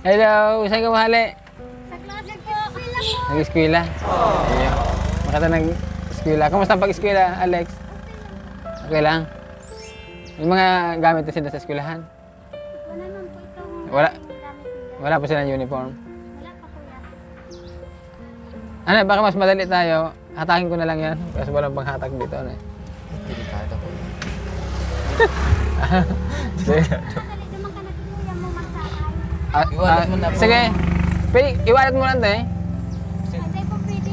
Hello, saan ka mahali? Sa klase po. Nag-eskwela? Ayun. Makata nag-eskwela. Kamusta ang pag-eskwela, Alex? Okay lang? Yung mga gamit na sila sa eskwelahan? Wala naman po itong Wala. gamit nila. Wala pa silang uniform. Wala pa kuya. Ano, baka mas madali tayo. Hatakin ko na lang yan. Kasi walang panghatak dito. Ano? Delikado ko. Sige. Madali naman ka na kuya mo magsakay. Iwalat mo na po. Sige. Pwede, iwalat mo lang tayo. Hindi po pwede.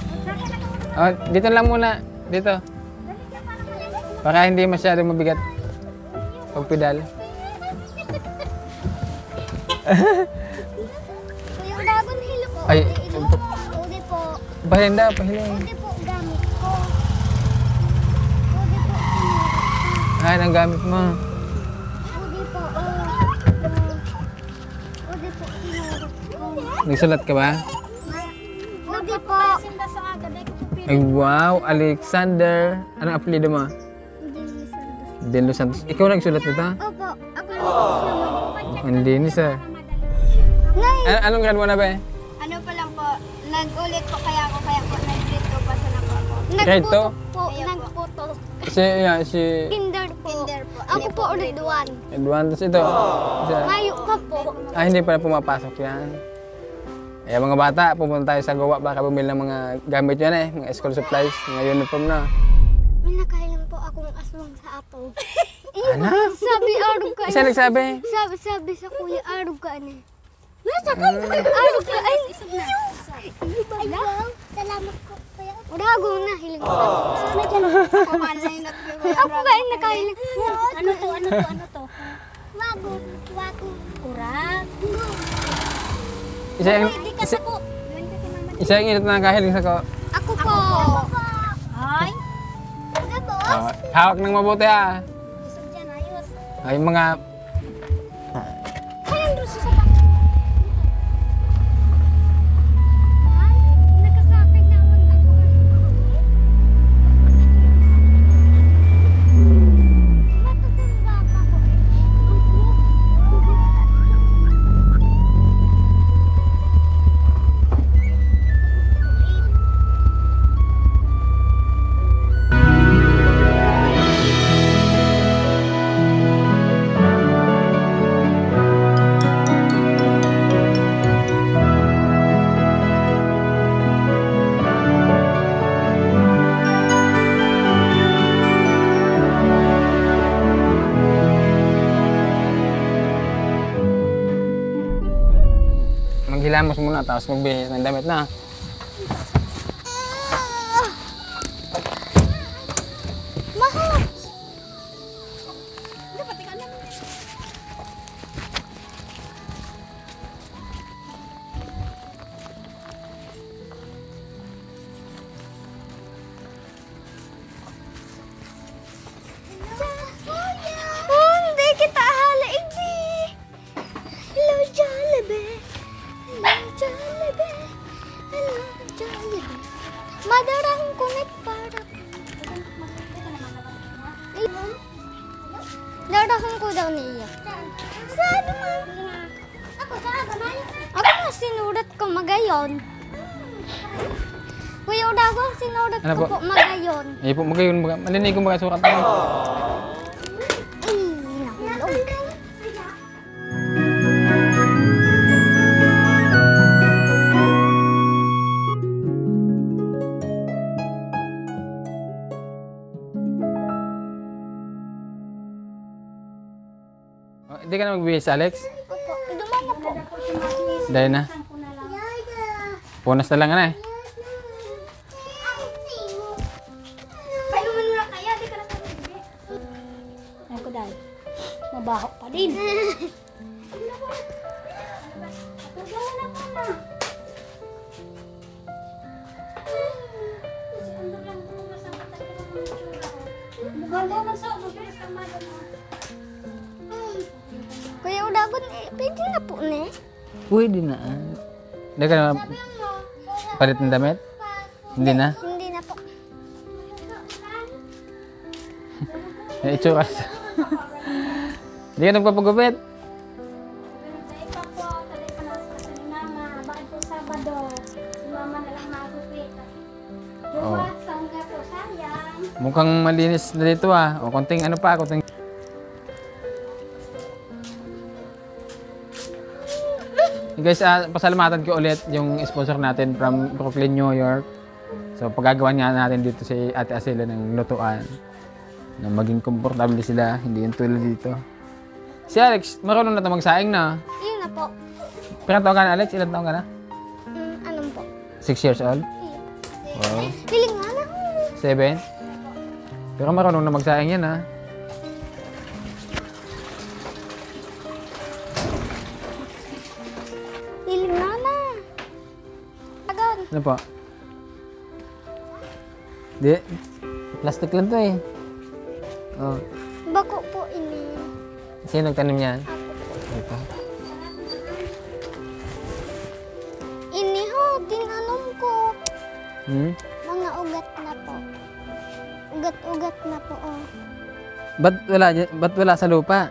Magsakay na ka mo. Oh, dito lang muna. Dito. Dali ka para malinis. Baka hindi masyadong mabigat. Pag pedal. Kuya, dagon hilo po. Ay. Udi po. Pahilinda, pahiling. Udi po gamit ko. Udi po. Ay, ang gamit mo. Udi po. Udi po. Nagsulat ka ba? Udi po. Sinda sa aga. Dahil ko po Ay, wow, Alexander. Anong apelido mo? De Los Santos. Ikaw nagsulat nito? Opo. Ako lang. Ang linis ah. Nay! Anong grade mo na ba eh? Ano pa lang po, nag-ulit po kaya po nag-grade 2 pa sa nako po. Grade two? Po, nagputo. Si Kinder po. Kinder po. Ako po ulit 1. Edwan. Tapos ito. Siya. Mayo pa po. Ah, hindi pala pumapasok yan. Eh, mga bata, pupunta tayo sa gawa. Baka bumili ng mga gamit yan eh. Mga school supplies, mga uniform na. May nakailan po akong aswang sa ato. Ano? Sabi arog ka. Isa nagsabi. Sabi sa kuya arog ka ni. Arog ka ay. Salamat ko kuya. Urago na hiling ko. Sana dyan. Ako ba ay nakailan? Ano to? Wago. Kurag. Isa yung init na kahiling sa ko. Ako po. Ay. Ano boss? Oh, hawak ng mabuti ha. Gusto dyan ayos. Ay, mga... Kayang doon sa bak. Nakasakay naman ako. Matutanda pa ko eh. Maghilamos muna, tapos magbihis ng damit na. Mahal! Dapat ikaw naman. Hindi kita halaigi. Hello, Jollibee. Hello, Jollibee. Hello, Jollibee. Madarang kunit para. Darahan ko daw niya. Saan naman? Ako sa agamay. Ako na sinurat ko magayon. Kuya Udago, sinurat Ano ko po? po magayon. Ay po, magayon. Malinig ko mga sukat mo. Ay, nahulog. Hindi ka na magbihis, Alex? Opo, dumama po. Dahil na. Punas na lang na eh. Kayo mo na kaya, di ka na kaya. Ayun ko dahil. Mabaho pa din. Kuya Udagon, pwede na po na eh. Pwede na. Hindi ka na palit ng damit? Hindi na? Hindi na po. May itsura. Hindi ka nagpapagupit? Oh. Sangga po, sayang. Mukhang malinis na dito ah. O, konting ano pa, konting... Guys, pasalamatan ko ulit yung sponsor natin from Brooklyn, New York. So, pagagawa nga natin dito si Ate Acela ng lutuan. Na maging komportable sila, hindi yung tulad dito. Si Alex, marunong na ito magsaing na. Yun na po. Ilang taon ka na, Alex? Ilang taon ka na? Anong po? 6 years old? Iya. Wow. Hiling nga na. 7? Pero marunong na magsaing yan, ha? Hiling nga na. Agad. Ano po? Di, plastic lang to eh. Oh. Bako po ini. Sino nagtanim niyan? Ito. Ini ho, tinanom ko. Hmm? Mga ugat na po. Ugat-ugat na po, oh. Ba't wala sa lupa?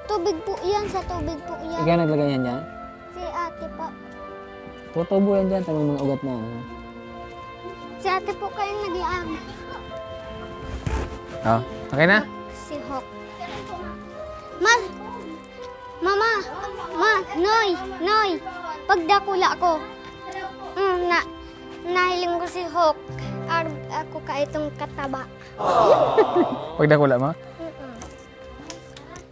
Tubig po yan, sa tubig po yan. Ikaw naglagay yan dyan? Si ate po. Tutubo yan dyan, tama mga ugat na. Ano? Si ate po kayong nag-iam. Oh, okay na? Si Hawk. Mama, Noy, pagdakula ko. Nahiling ko si Hawk. Ako ka itong kataba. Pag nakula mo?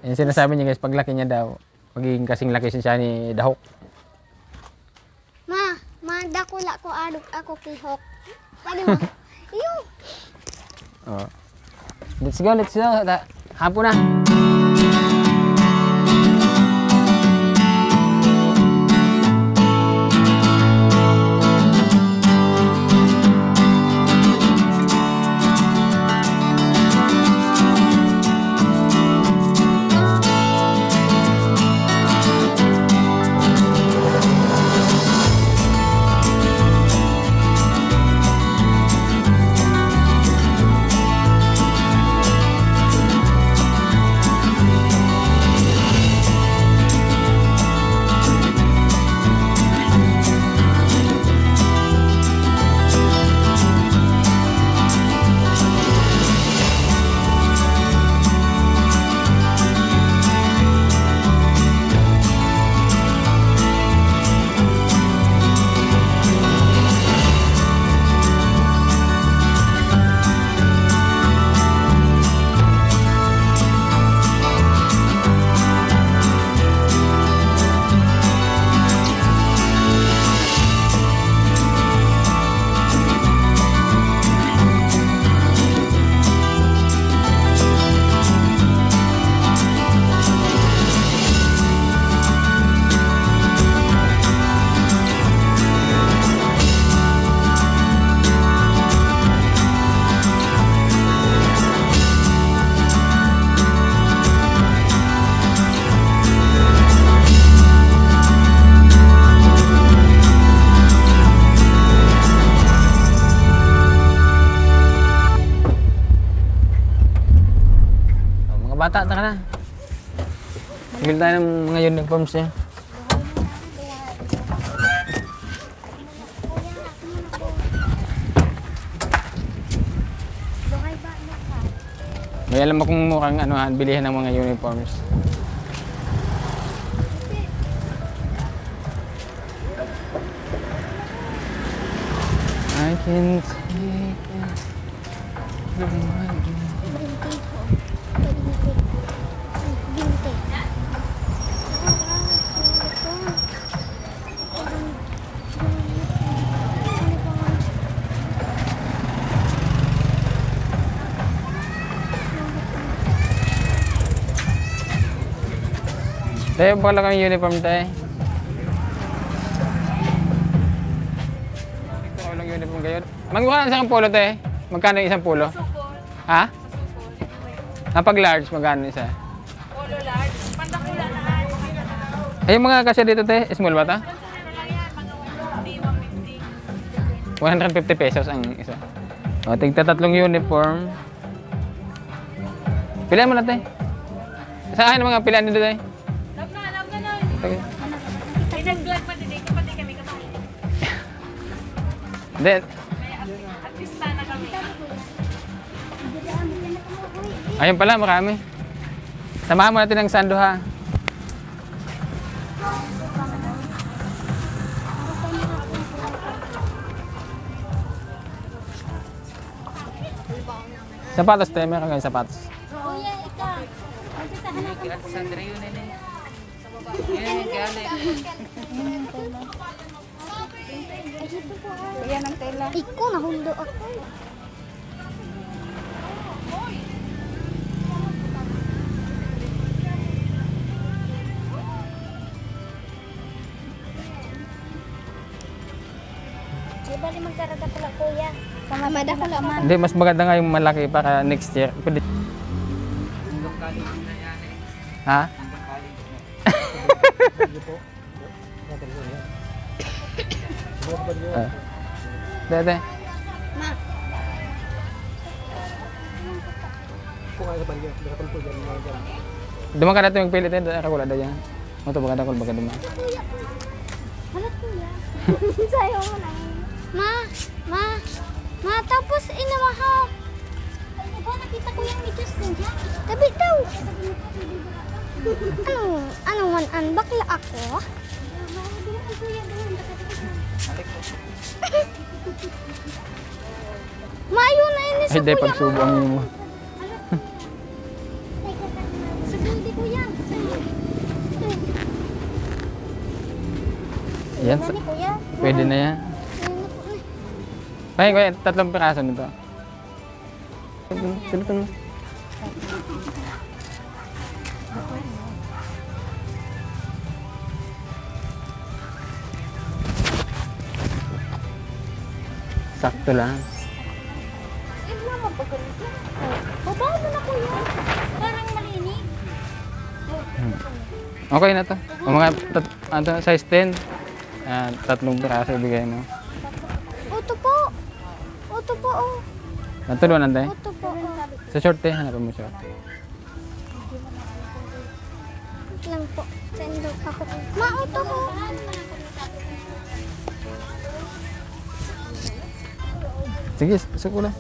Yung sinasabi niya guys, paglaki niya daw, magiging kasing laki siya ni Dahok. Dakula ko ako kay Hawk. Pwede mo? Iyo. Oh. Let's go. Hapon na. Bata, taka na. Bili tayo ng mga uniforms niya. May alam mo kung mukhang bilihan ng mga uniforms. I can take it. Tayo pala kami uniform tayo. Ito lang uniform kayo. Magmukha ng isang polo tayo. Magkano yung isang polo? Ha? Napag large, magkano isa? Polo large. Pandakula na. Ay, yung mga kasya dito tayo, small ba ito? 150 pesos ang isa. O, tigta tatlong uniform. Pilihan mo na tayo. Saan ang mga pilihan dito tayo? Love na na. Ay, nag-vlog pa din. Kapatid kami kapatid. Hindi. Artista na kami. Ayun pala, marami. Samahan mo natin ng sando ha. Sapatos tayo, meron kayong sapatos. Kuya, ikaw. Magsasahan ako. Kuya ng tela. Ikaw, nahundo ako. Di ba rin magkarada pala, kuya? Kamada ko naman. Hindi, mas maganda nga yung malaki para next year. Pwede. Ha? Dede. Ma, Duman ka natin yung pilit eh. Ako wala na yan. Ito baga dakol baga duman. kuya ko. Halat kuya. Sayo mo na. Ma, tapos inamahaw. Ano ba, nakita ko yung medyas din dyan. Tabi daw. Anong one-an? Bakla ako? Maayo na ini sa Ay, day kuya. pagsubo ang mo. Sa buti kuya. Yan, Dani kuya. pwede na yan. Ay, kuya, 3 piraso nito. Silutan mo. Sakto lang. Baba mo na kuya. Parang malinis. Okay na to. O mga size 10. 3 piraso ibigay mo. Oto po. Oto po. Oh. Natulungan tayo. Oto po. Oh. Sa short eh, hanapin mo short. Wait lang po. Sendo ako. Mauto ko. Sige, suko lang.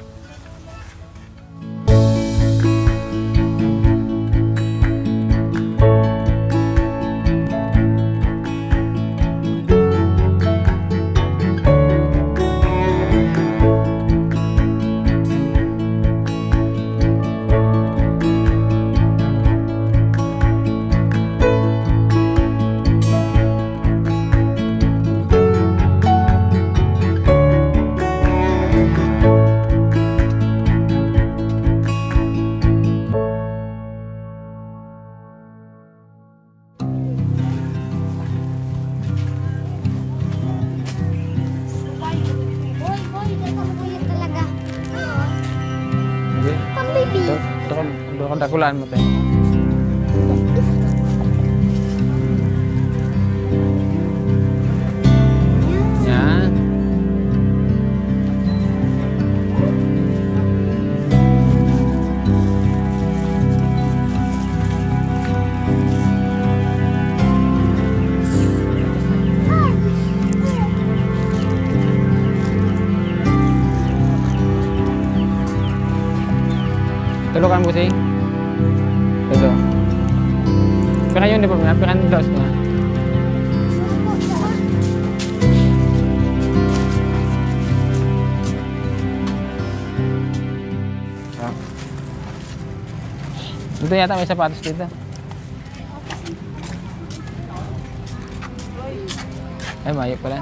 Boy, dito mo kuya talaga. Sige. Pang-baby. Doon ka dakulaan mo tayo. Yan. Tulukan mo sing. Ito. Pira yun, di ba? Pira yung blouse niya. Ah. Dito yata may sapatos dito. Ay, mayo pala.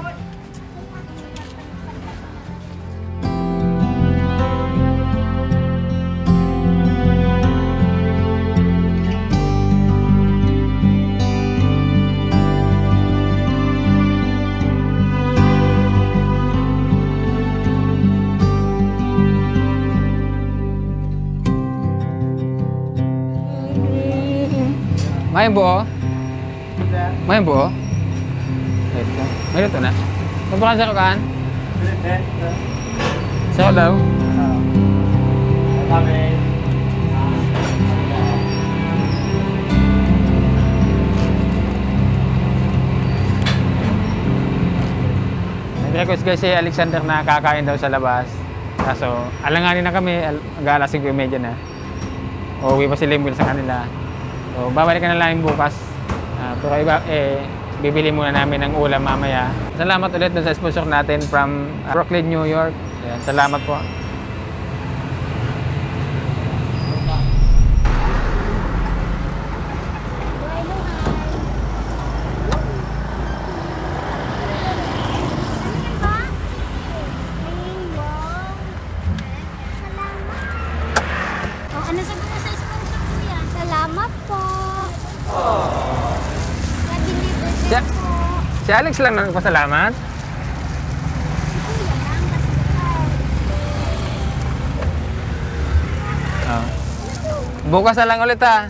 May buo? May buo? Wait lang. May luto na? Magbukan sa kukaan? Sa daw? request guys si Alexander na kakain daw sa labas. Kaso, alanganin na kami, mag-aalas 5:30 na. Uuwi pa si Limwil sa kanila. So, babalikan na lang bukas. Pero iba, bibili muna namin ng ulam mamaya. Salamat ulit dun sa sponsor natin from Brooklyn, New York. Ayan, salamat po. Ano sabi mo sa sponsor ko yan? Salamat po. Na-deliver Si, din po. si Alex lang na nagpasalamat. Oh. Bukas na lang ulit ha.